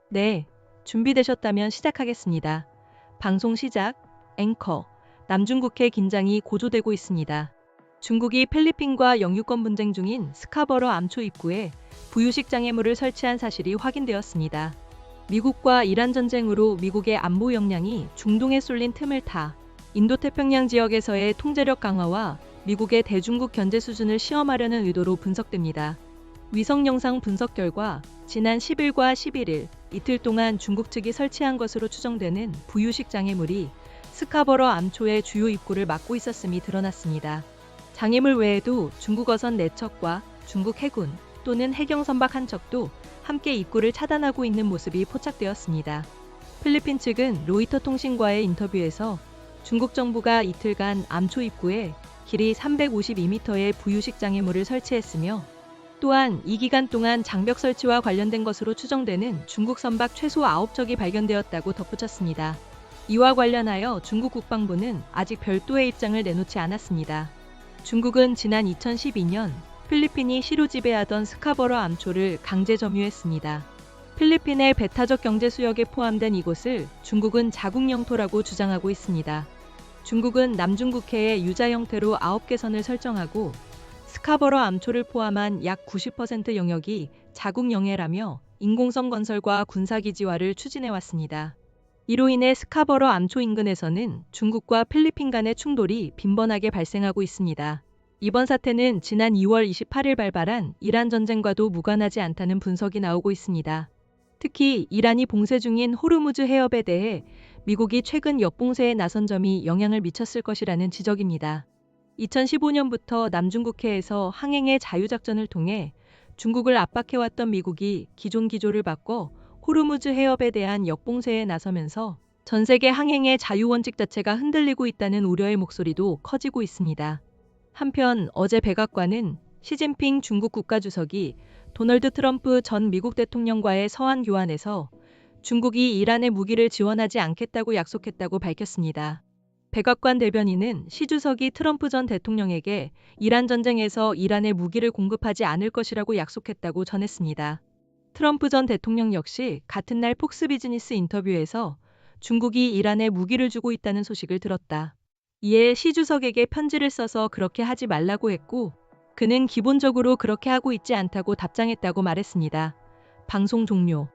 네, 준비되셨다면 시작하겠습니다. 방송 시작, 앵커, 남중국해 긴장이 고조되고 있습니다. 중국이 필리핀과 영유권 분쟁 중인 스카버러 암초 입구에 부유식 장애물을 설치한 사실이 확인되었습니다. 미국과 이란 전쟁으로 미국의 안보 역량이 중동에 쏠린 틈을 타 인도태평양 지역에서의 통제력 강화와 미국의 대중국 견제 수준을 시험하려는 의도로 분석됩니다. 위성 영상 분석 결과 지난 10일과 11일 이틀 동안 중국 측이 설치한 것으로 추정되는 부유식 장애물이 스카버러 암초의 주요 입구를 막고 있었음이 드러났습니다. 장애물 외에도 중국 어선 4척과 중국 해군 또는 해경 선박 1척도 함께 입구를 차단하고 있는 모습이 포착되었습니다. 필리핀 측은 로이터 통신과의 인터뷰에서 중국 정부가 이틀간 암초 입구에 길이 352m의 부유식 장애물을 설치했으며 또한 이 기간 동안 장벽 설치와 관련된 것으로 추정되는 중국 선박 최소 9척이 발견되었다고 덧붙였습니다. 이와 관련하여 중국 국방부는 아직 별도의 입장을 내놓지 않았습니다. 중국은 지난 2012년 필리핀이 시로 지배하던 스카버러 암초를 강제 점유했습니다. 필리핀의 배타적 경제 수역에 포함된 이곳을 중국은 자국 영토라고 주장하고 있습니다. 중국은 남중국해에 유자 형태로 9개 선을 설정하고 스카버러 암초를 포함한 약 90% 영역이 자국 영해라며 인공섬 건설과 군사기지화를 추진해왔습니다. 이로 인해 스카버러 암초 인근에서는 중국과 필리핀 간의 충돌이 빈번하게 발생하고 있습니다. 이번 사태는 지난 2월 28일 발발한 이란 전쟁과도 무관하지 않다는 분석이 나오고 있습니다. 특히 이란이 봉쇄 중인 호르무즈 해협에 대해 미국이 최근 역봉쇄에 나선 점이 영향을 미쳤을 것이라는 지적입니다. 2015년부터 남중국해에서 항행의 자유작전을 통해 중국을 압박해왔던 미국이 기존 기조를 바꿔 호르무즈 해협에 대한 역봉쇄에 나서면서 전 세계 항행의 자유 원칙 자체가 흔들리고 있다는 우려의 목소리도 커지고 있습니다. 한편 어제 백악관은 시진핑 중국 국가주석이 도널드 트럼프 전 미국 대통령과의 서한 교환에서 중국이 이란의 무기를 지원하지 않겠다고 약속했다고 밝혔습니다. 백악관 대변인은 시 주석이 트럼프 전 대통령에게 이란 전쟁에서 이란에 무기를 공급하지 않을 것이라고 약속했다고 전했습니다. 트럼프 전 대통령 역시 같은 날 폭스 비즈니스 인터뷰에서 중국이 이란에 무기를 주고 있다는 소식을 들었다. 이에 시 주석에게 편지를 써서 그렇게 하지 말라고 했고 그는 기본적으로 그렇게 하고 있지 않다고 답장했다고 말했습니다. 방송 종료.